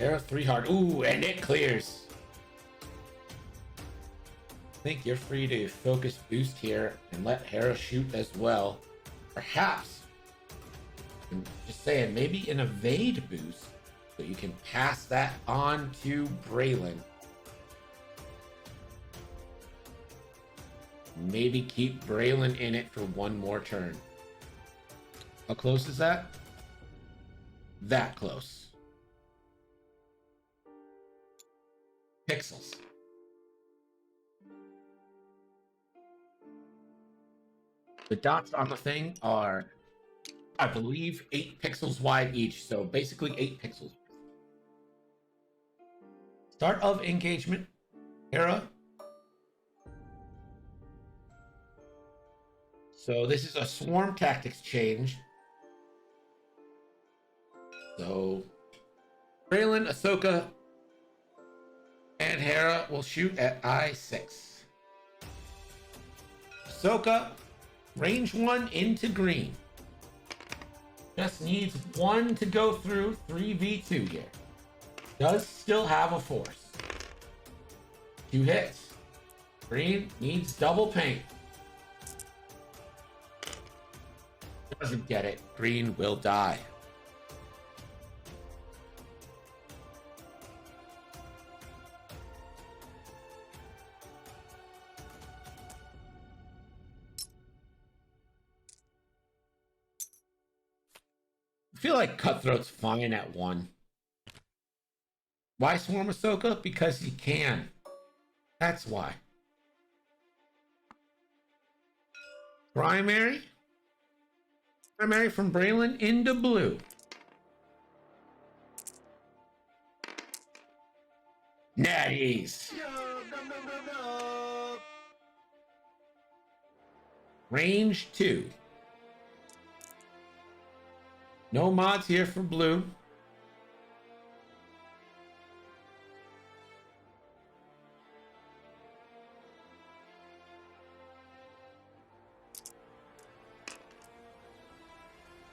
Arrow 3 hard. Ooh, and it clears. I think you're free to focus boost here and let Hera shoot as well. Perhaps, I'm just saying, maybe an evade boost so you can pass that on to Braylon. Maybe keep Braylon in it for one more turn. How close is that? That close. Pixels. The dots on the thing are, I believe, 8 pixels wide each, so basically 8 pixels. Start of engagement. Hera. So this is a swarm tactics change. So Braylon, Ahsoka, and Hera will shoot at I6. Ahsoka, range 1 into green. Just needs 1 to go through 3v2 here. Does still have a force. 2 hits. Green needs double paint. Doesn't get it. Green will die. I feel like Cutthroat's fine at 1. Why swarm Ahsoka? Because he can. That's why. Primary from Braylon into blue. Natties. Range 2. No mods here for blue.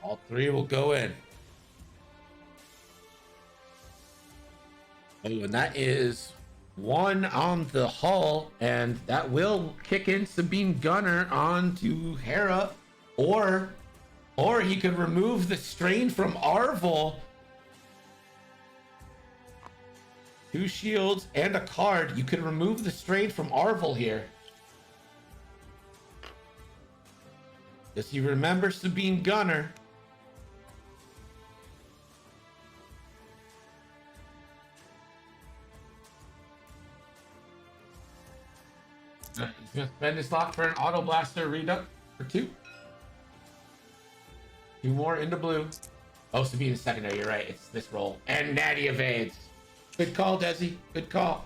All 3 will go in. Oh, and that is 1 on the hull, and that will kick in Sabine Gunner onto Hera, or he could remove the strain from Arvel. 2 shields and a card. You could remove the strain from Arvel here. Does he remember Sabine Gunner? He's gonna spend his lock for an auto blaster reduct for 2. 2 more into blue. Oh, Sabine is secondary. You're right. It's this roll. And Natty evades. Good call, Desi. Good call.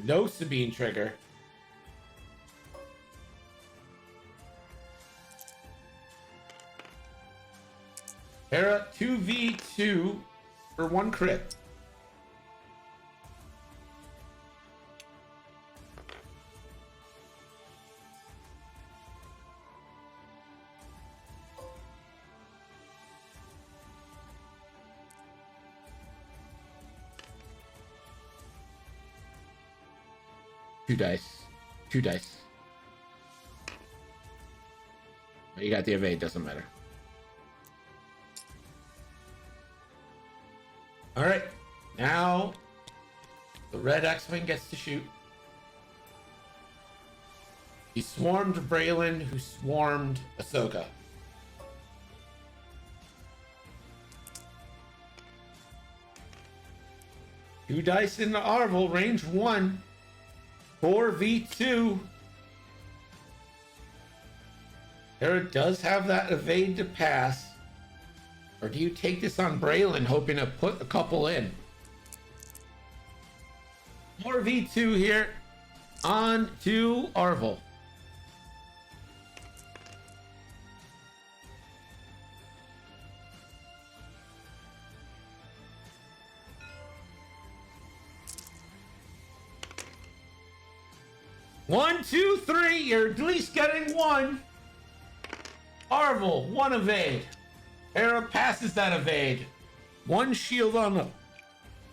No Sabine trigger. Hera 2v2 for 1 crit. Two dice. Oh, you got the evade, doesn't matter. All right, now the red X-Wing gets to shoot. He swarmed Braylon, who swarmed Ahsoka. Two dice into Arvel, range 1. 4v2. Hera does have that evade to pass. Or do you take this on Braylon, hoping to put a couple in? 4v2 here on to Arvel. 1, 2, 3. You're at least getting one. Arvel, one evade. Hera passes that evade. One shield on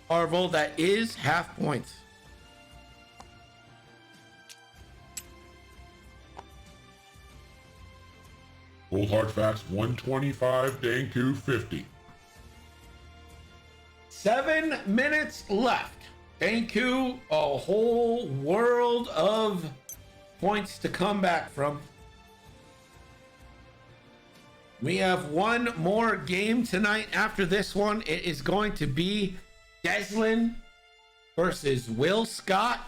Arvel. That is half points. Coldhardfax 125, Dankoo 50. 7 minutes left. Dankoo, a whole world of points to come back from. We have one more game tonight. After this one, it is going to be Deslin versus Will Scott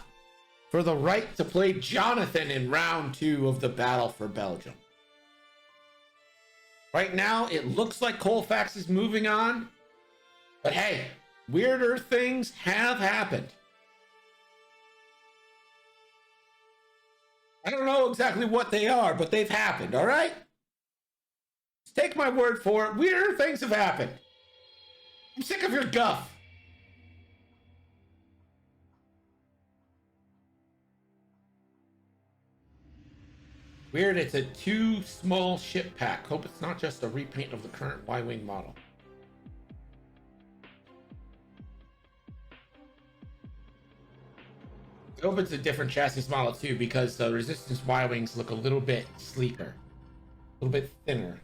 for the right to play Jonathan in round 2 of the Battle for Belgium. Right now, it looks like Coldhardfax is moving on. But hey, weirder things have happened. I don't know exactly what they are, but they've happened, all right? Just take my word for it. Weirder things have happened. I'm sick of your guff. Weird, it's a 2 small ship pack. Hope it's not just a repaint of the current Y-Wing model. I hope it's a different chassis model too, because the Resistance Y-Wings look a little bit sleeker. A little bit thinner.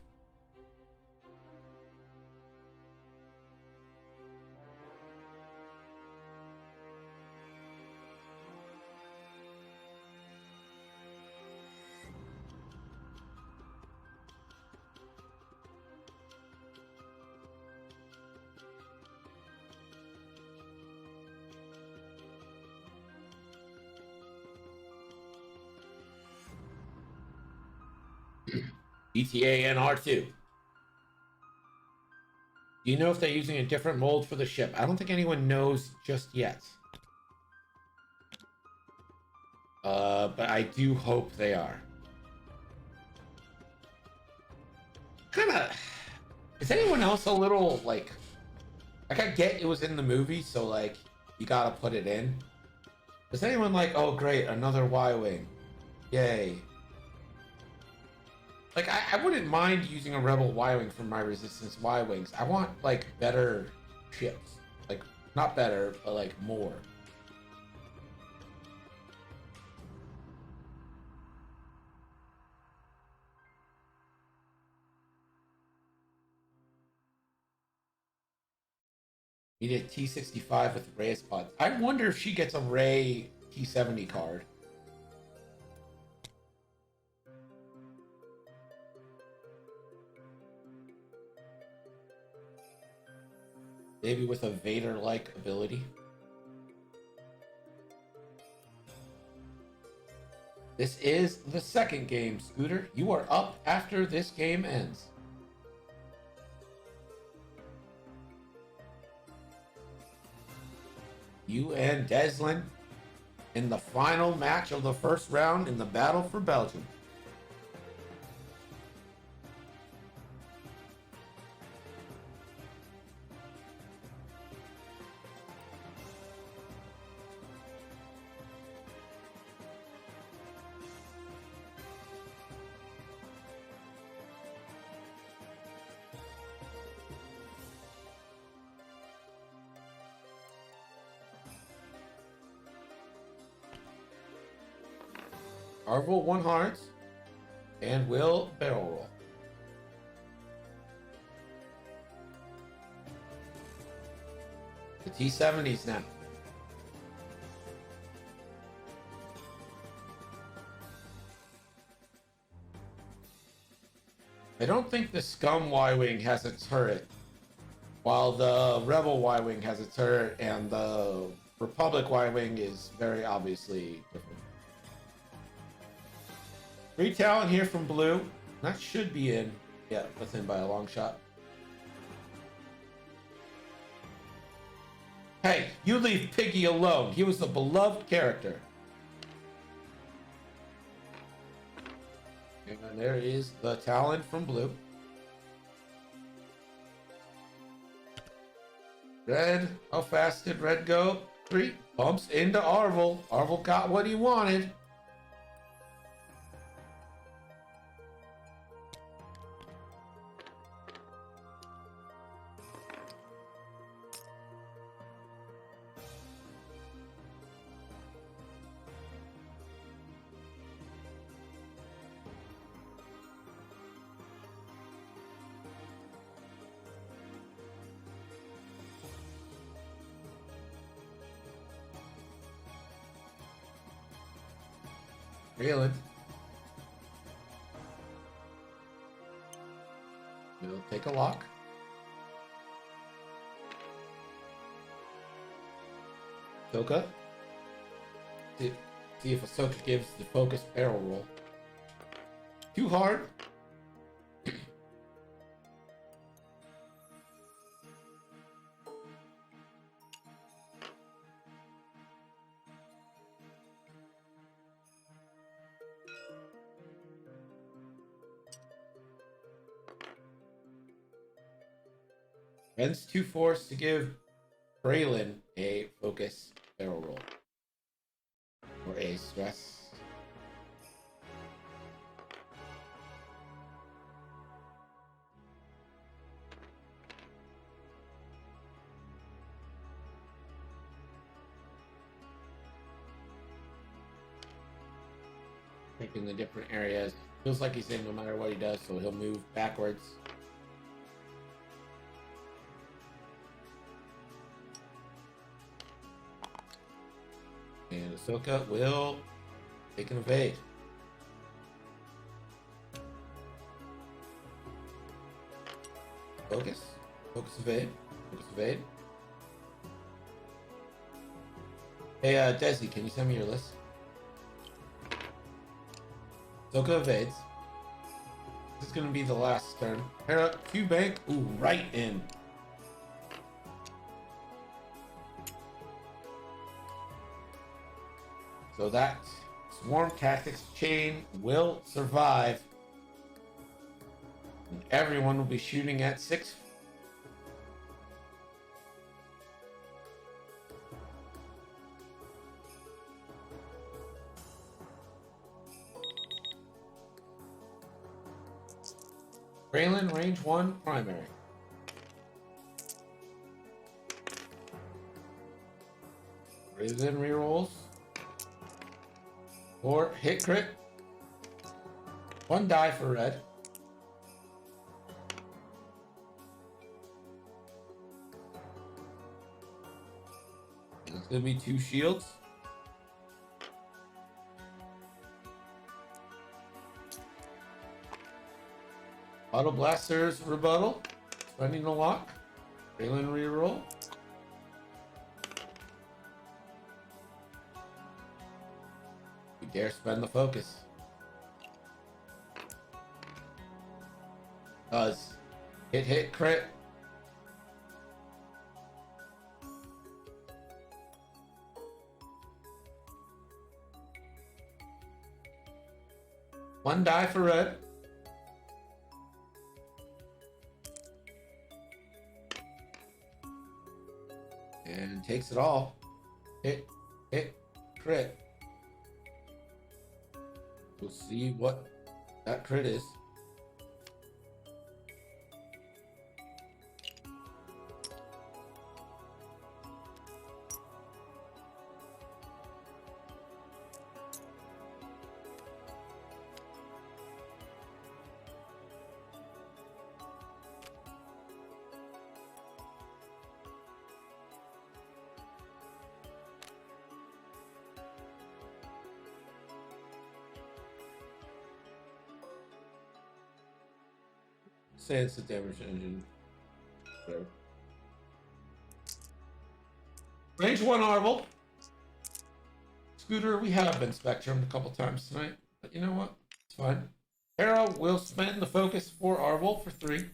ETA and R2. Do you know if they're using a different mold for the ship? I don't think anyone knows just yet. But I do hope they are. Is anyone else a little, like I get it was in the movie, so, like, you gotta put it in. Is anyone like, oh, great, another Y-Wing. Yay. Like, I wouldn't mind using a Rebel Y-Wing for my Resistance Y-Wings. I want, like, better ships. Like, not better, but, like, more. You did T65 with Rey's pod. I wonder if she gets a Rey T70 card. Maybe with a Vader-like ability. This is the second game, Scooter. You are up after this game ends. You and Deslin in the final match of the first round in the Battle for Belgium. Arvel 1 hearts and Will barrel roll. The T70s now. I don't think the Scum Y-Wing has a turret, while the Rebel Y-Wing has a turret, and the Republic Y-Wing is very obviously different. Free talent here from Blue. That should be in. Yeah, that's in by a long shot. Hey, you leave Piggy alone. He was a beloved character. And there is the talent from Blue. Red, how fast did Red go? 3 bumps into Arvel. Arvel got what he wanted. Braylon. We'll take a lock. Ahsoka. See if Ahsoka gives the focus barrel roll. Too hard. Ben's too forced to give Braylon a focus barrel roll. Or a stress. Thinking the different areas. Feels like he's in no matter what he does, so he'll move backwards. And Ahsoka will take an evade. Focus. Focus evade. Focus evade. Hey, Desi, can you send me your list? Ahsoka evades. This is going to be the last turn. Hera, Q bank. Ooh, right in. So that swarm tactics chain will survive. And everyone will be shooting at 6. Braylon, range 1, primary. Braylon rerolls. Or hit crit. 1 die for red. And it's gonna be 2 shields. Auto blasters rebuttal. Spending the lock. Braylon reroll. You dare spend the focus. Does. Hit crit. One die for red. And takes it all. Hit, crit. We'll see what that crit is. Say it's the damage engine. Whatever. Range 1 Arvel. Scooter, we have been Spectrum a couple times tonight, but you know what? It's fine. Hera will spend the focus for Arvel for 3.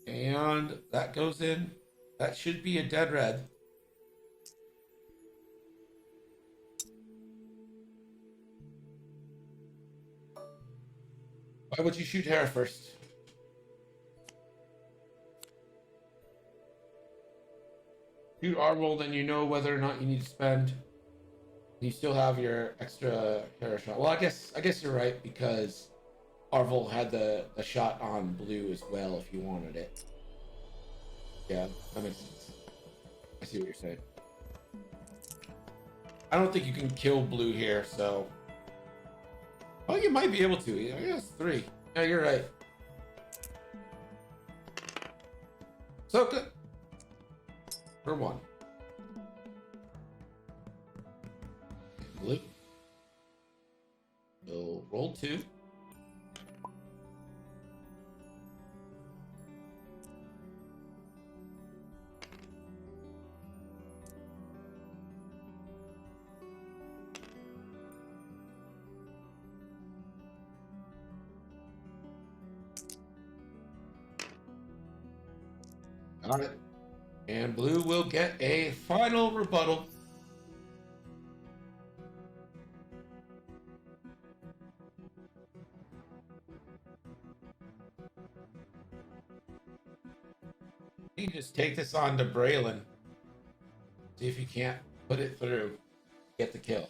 And that goes in. That should be a dead red. Why would you shoot Hera first? Shoot Arvel, then you know whether or not you need to spend. You still have your extra Hera shot. Well, I guess you're right, because Arvel had the shot on blue as well if you wanted it. Yeah, that makes sense. I see what you're saying. I don't think you can kill blue here, so... Oh, you might be able to. Yeah, it's 3. Yeah, you're right. Ahsoka. For 1. Blue. Roll 2. Got it. And blue will get a final rebuttal. You just take this on to Braylon. See if you can't put it through. Get the kill.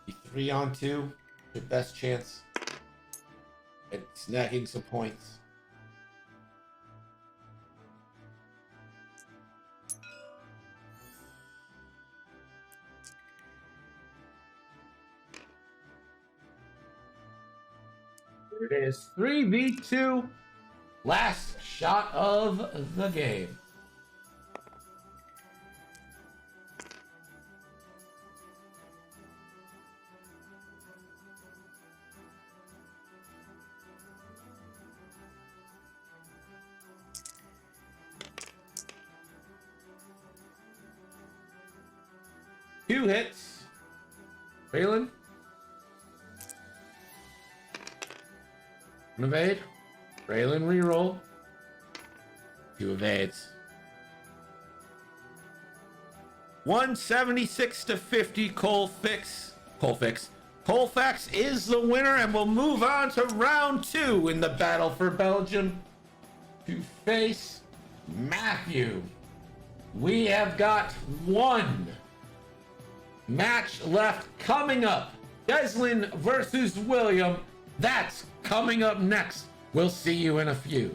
Be 3 on 2. Your best chance at snagging some points. Here it is. 3v2. Last shot of the game. Two hits. Braylon. Evade. Braylon reroll. 2 evades. 176 to 50. Coldhardfax is the winner, and we'll move on to round 2 in the battle for Belgium to face Matthew. We have got 1 match left coming up. Deslin versus William. That's coming up next. We'll see you in a few.